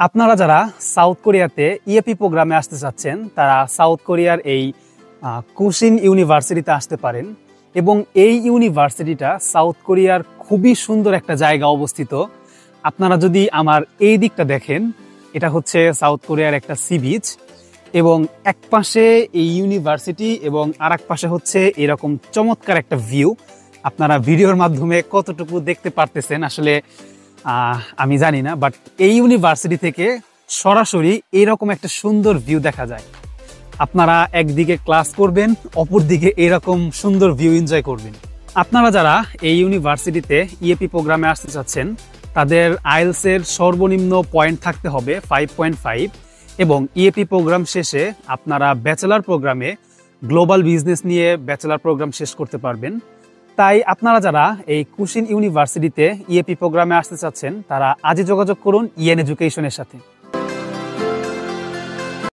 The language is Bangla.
আপনারা যারা সাউথ কোরিয়াতে ইএপি প্রোগ্রামে আসতে চাচ্ছেন তারা সাউথ কোরিয়ার এই কুশিন ইউনিভার্সিটিতে আসতে পারেন। এবং এই ইউনিভার্সিটিটা সাউথ কোরিয়ার খুবই সুন্দর একটা জায়গা অবস্থিত। আপনারা যদি আমার এই দিকটা দেখেন, এটা হচ্ছে সাউথ কোরিয়ার একটা সি বিচ, এবং এক পাশে এই ইউনিভার্সিটি এবং আর এক পাশে হচ্ছে এরকম চমৎকার একটা ভিউ। আপনারা ভিডিওর মাধ্যমে কতটুকু দেখতে পারতেছেন আসলে আমি জানি না, বাট এই ইউনিভার্সিটি থেকে সরাসরি এরকম একটা সুন্দর ভিউ দেখা যায়। আপনারা একদিকে ক্লাস করবেন, অপর দিকে এরকম সুন্দর ভিউ এনজয় করবেন। আপনারা যারা এই ইউনিভার্সিটিতে ইএপি প্রোগ্রামে আসতে চাচ্ছেন তাদের আইএলটিএস এর সর্বনিম্ন পয়েন্ট থাকতে হবে 5.5, এবং ইএপি প্রোগ্রাম শেষে আপনারা ব্যাচেলার প্রোগ্রামে গ্লোবাল বিজনেস নিয়ে ব্যাচেলার প্রোগ্রাম শেষ করতে পারবেন। তাই আপনারা যারা এই কুশিন ইউনিভার্সিটিতে ইএপি প্রোগ্রামে আসতে চাচ্ছেন তারা আজই যোগাযোগ করুন ইএন এডুকেশনের সাথে।